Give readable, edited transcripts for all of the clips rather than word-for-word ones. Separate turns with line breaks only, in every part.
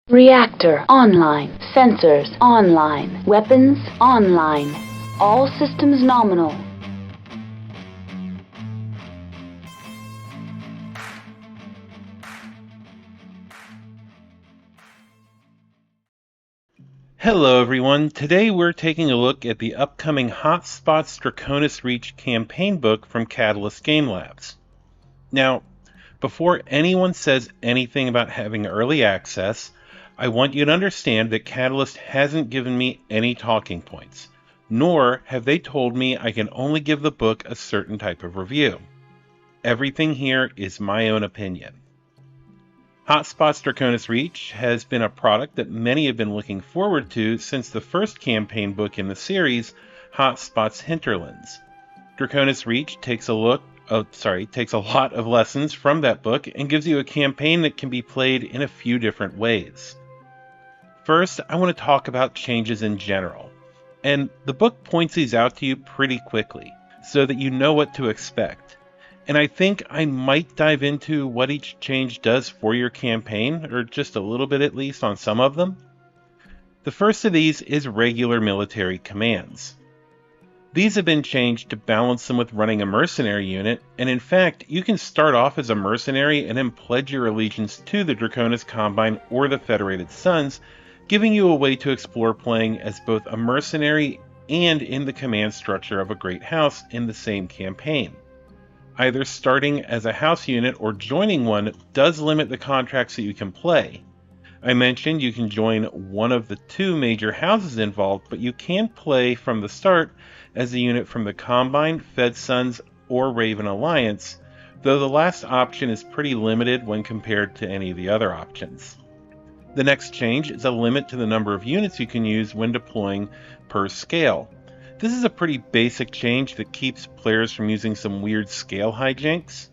Reactor online. Sensors online. Weapons online. All systems nominal.
Hello everyone, today we're taking a look at the upcoming Hot Spots Draconis Reach campaign book from Catalyst Game Labs. Now, before anyone says anything about having early access, I want you to understand that Catalyst hasn't given me any talking points, nor have they told me I can only give the book a certain type of review. Everything here is my own opinion. Hot Spots Draconis Reach has been a product that many have been looking forward to since the first campaign book in the series, Hot Spots Hinterlands. Draconis Reach takes a lot of lessons from that book and gives you a campaign that can be played in a few different ways. First, I want to talk about changes in general, and the book points these out to you pretty quickly so that you know what to expect. And I think I might dive into what each change does for your campaign, or just a little bit at least on some of them. The first of these is regular military commands. These have been changed to balance them with running a mercenary unit, and in fact, you can start off as a mercenary and then pledge your allegiance to the Draconis Combine or the Federated Sons, giving you a way to explore playing as both a mercenary and in the command structure of a great house in the same campaign. Either starting as a house unit or joining one does limit the contracts that you can play. I mentioned you can join one of the two major houses involved, but you can play from the start as a unit from the Combine, Fed Sons, or Raven Alliance, though the last option is pretty limited when compared to any of the other options. The next change is a limit to the number of units you can use when deploying per scale. This is a pretty basic change that keeps players from using some weird scale hijinks.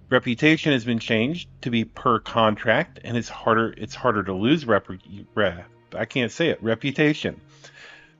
Reputation has been changed to be per contract, and it's harder to lose reputation.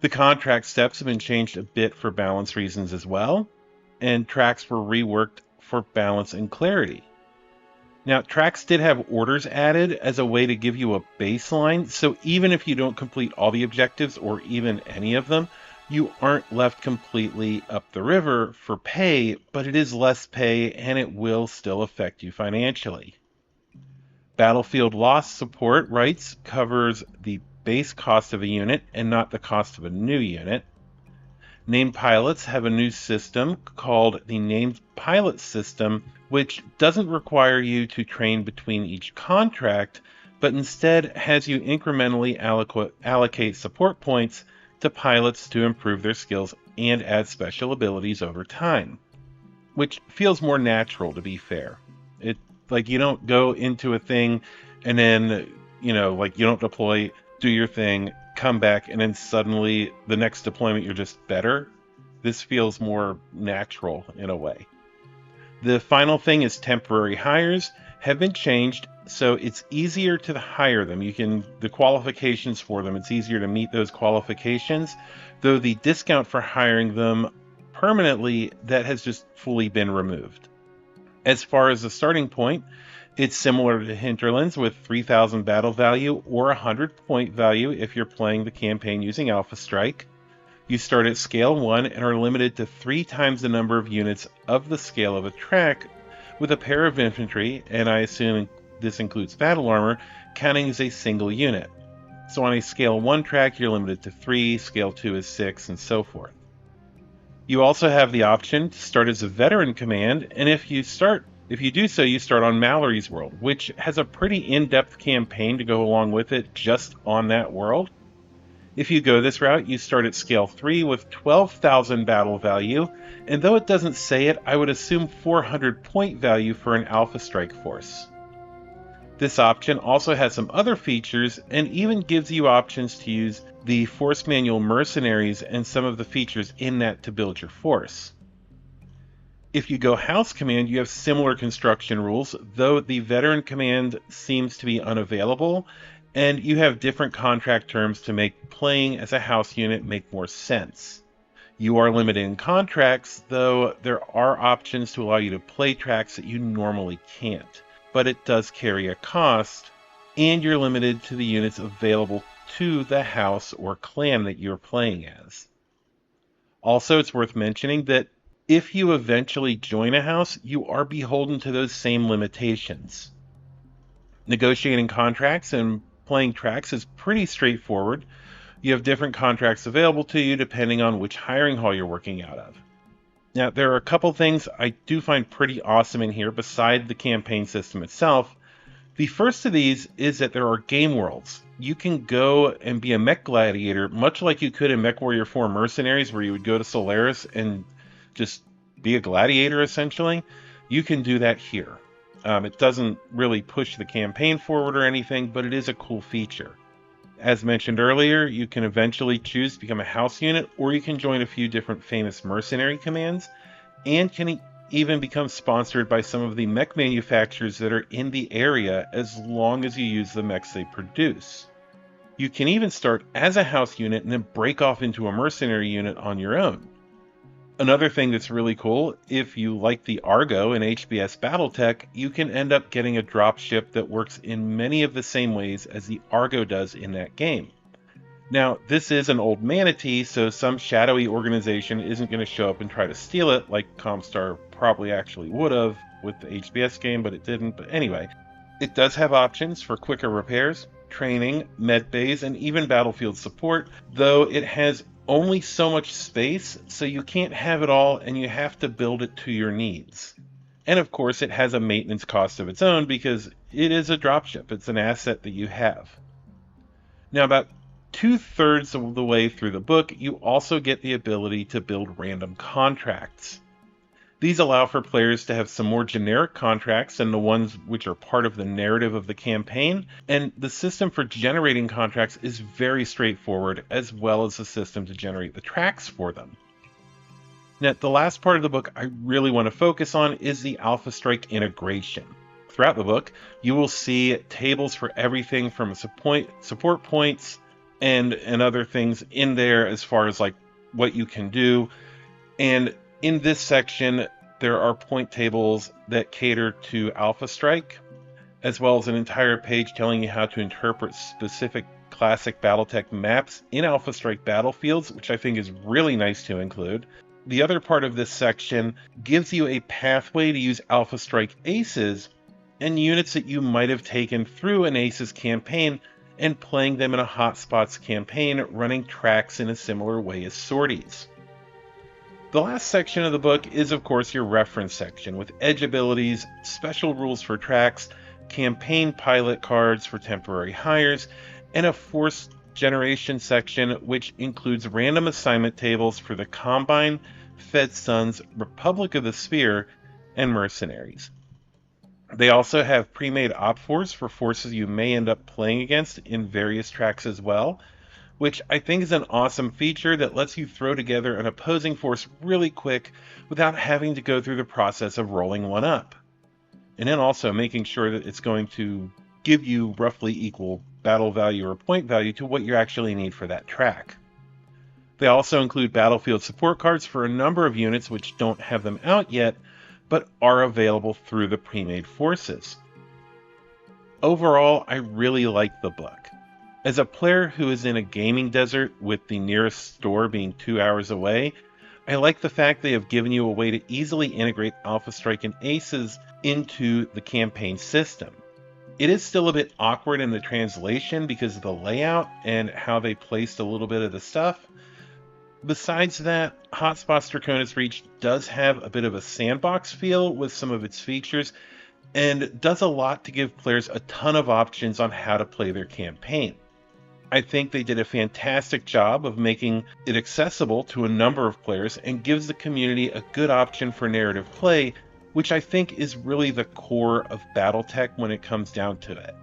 The contract steps have been changed a bit for balance reasons as well, and tracks were reworked for balance and clarity. Now, tracks did have orders added as a way to give you a baseline, so even if you don't complete all the objectives or even any of them, you aren't left completely up the river for pay, but it is less pay and it will still affect you financially. Battlefield loss support rights covers the base cost of a unit and not the cost of a new unit. Named pilots have a new system called the Named Pilot System, which doesn't require you to train between each contract, but instead has you incrementally allocate support points to pilots to improve their skills and add special abilities over time, which feels more natural, to be fair. You don't go into a thing and then, you don't deploy, do your thing, come back, and then suddenly the next deployment you're just better. This feels more natural in a way. The final thing is temporary hires have been changed, so it's easier to hire them. The qualifications for them, it's easier to meet those qualifications, though the discount for hiring them permanently, that has just fully been removed. As far as the starting point, it's similar to Hinterlands with 3,000 battle value or 100 point value if you're playing the campaign using Alpha Strike. You start at scale 1 and are limited to 3 times the number of units of the scale of a track, with a pair of infantry, and I assume this includes battle armor, counting as a single unit. So on a scale 1 track, you're limited to 3, scale 2 is 6, and so forth. You also have the option to start as a veteran command, and if you do so, you start on Mallory's world, which has a pretty in-depth campaign to go along with it just on that world. If you go this route, you start at scale 3 with 12,000 battle value, and though it doesn't say it, I would assume 400 point value for an Alpha Strike force. This option also has some other features and even gives you options to use the Force Manual Mercenaries and some of the features in that to build your force. If you go House Command, you have similar construction rules, though the Veteran Command seems to be unavailable, and you have different contract terms to make playing as a house unit make more sense. You are limited in contracts, though there are options to allow you to play tracks that you normally can't, but it does carry a cost, and you're limited to the units available to the house or clan that you're playing as. Also, it's worth mentioning that if you eventually join a house, you are beholden to those same limitations. Negotiating contracts and playing tracks is pretty straightforward. You have different contracts available to you depending on which hiring hall you're working out of. Now, there are a couple things I do find pretty awesome in here beside the campaign system itself. The first of these is that there are game worlds. You can go and be a mech gladiator, much like you could in MechWarrior 4 Mercenaries, where you would go to Solaris and just be a gladiator, essentially. You can do that here. It doesn't really push the campaign forward or anything, but it is a cool feature. As mentioned earlier, you can eventually choose to become a house unit, or you can join a few different famous mercenary commands, and can even become sponsored by some of the mech manufacturers that are in the area as long as you use the mechs they produce. You can even start as a house unit and then break off into a mercenary unit on your own. Another thing that's really cool, if you like the Argo in HBS BattleTech, you can end up getting a dropship that works in many of the same ways as the Argo does in that game. Now, this is an old manatee, so some shadowy organization isn't going to show up and try to steal it like Comstar probably actually would have with the HBS game, but it didn't. But anyway, it does have options for quicker repairs, training, med bays, and even battlefield support, though it has only so much space, so you can't have it all and you have to build it to your needs. And of course, it has a maintenance cost of its own because it is a dropship. It's an asset that you have. Now, about 2/3 of the way through the book, you also get the ability to build random contracts. These allow for players to have some more generic contracts than the ones which are part of the narrative of the campaign, and the system for generating contracts is very straightforward, as well as the system to generate the tracks for them. Now, the last part of the book I really want to focus on is the Alpha Strike integration. Throughout the book, you will see tables for everything from support points and other things in there as far as like what you can do. And in this section, there are point tables that cater to Alpha Strike, as well as an entire page telling you how to interpret specific classic BattleTech maps in Alpha Strike battlefields, which I think is really nice to include. The other part of this section gives you a pathway to use Alpha Strike aces and units that you might have taken through an aces campaign and playing them in a Hot Spots campaign running tracks in a similar way as sorties. The last section of the book is, of course, your reference section with edge abilities, special rules for tracks, campaign pilot cards for temporary hires, and a force generation section which includes random assignment tables for the Combine, Fed Sons, Republic of the Sphere, and Mercenaries. They also have pre-made op fours for forces you may end up playing against in various tracks as well, which I think is an awesome feature that lets you throw together an opposing force really quick without having to go through the process of rolling one up. And then also making sure that it's going to give you roughly equal battle value or point value to what you actually need for that track. They also include battlefield support cards for a number of units which don't have them out yet, but are available through the pre-made forces. Overall, I really like the book. As a player who is in a gaming desert with the nearest store being 2 hours away, I like the fact they have given you a way to easily integrate Alpha Strike and Aces into the campaign system. It is still a bit awkward in the translation because of the layout and how they placed a little bit of the stuff. Besides that, Hot Spots Draconis Reach does have a bit of a sandbox feel with some of its features and does a lot to give players a ton of options on how to play their campaign. I think they did a fantastic job of making it accessible to a number of players and gives the community a good option for narrative play, which I think is really the core of BattleTech when it comes down to it.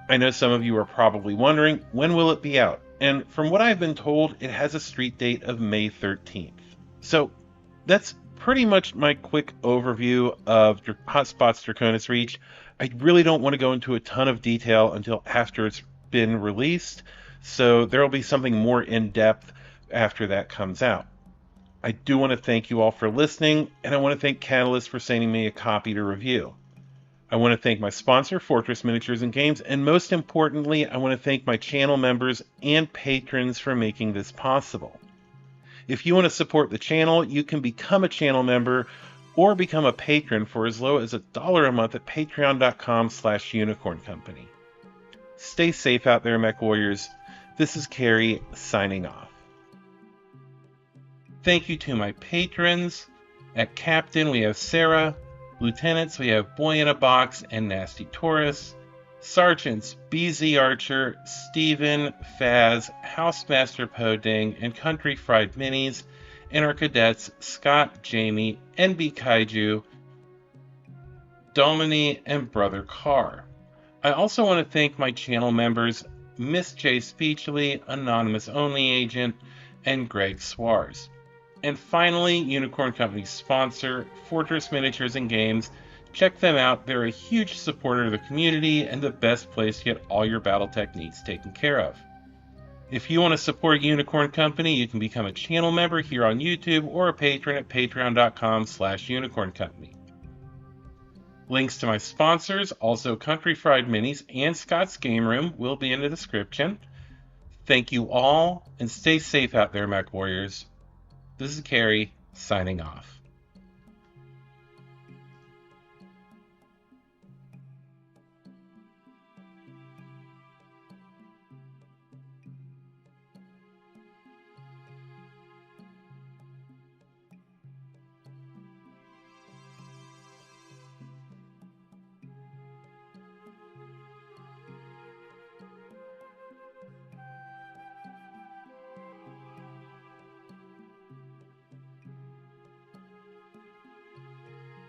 I know some of you are probably wondering, when will it be out? And from what I've been told, it has a street date of May 13th. So that's pretty much my quick overview of Hot Spots Draconis Reach. I really don't want to go into a ton of detail until after it's been released, so there will be something more in-depth after that comes out. I do want to thank you all for listening, and I want to thank Catalyst for sending me a copy to review. I want to thank my sponsor, Fortress Miniatures and Games, and most importantly, I want to thank my channel members and patrons for making this possible. If you want to support the channel, you can become a channel member or become a patron for as low as $1 a month at patreon.com/unicorn company. Stay safe out there, Mech Warriors. This is Carrie signing off. Thank you to my patrons. At Captain, we have Sarah. Lieutenants, we have Boy in a Box and Nasty Taurus. Sergeants, BZ Archer, Steven, Faz, Housemaster Poding, and Country Fried Minis. And our cadets, Scott, Jamie, NB Kaiju, Domini, and Brother Carr. I also want to thank my channel members, Miss J. Speechly, Anonymous Only Agent, and Greg Swars. And finally, Unicorn Company's sponsor, Fortress Miniatures and Games. Check them out. They're a huge supporter of the community and the best place to get all your BattleTech needs taken care of. If you want to support Unicorn Company, you can become a channel member here on YouTube or a patron at patreon.com/Unicorn Company. Links to my sponsors, also Country Fried Minis and Scott's Game Room, will be in the description. Thank you all, and stay safe out there, Mech Warriors. This is Carrie, signing off.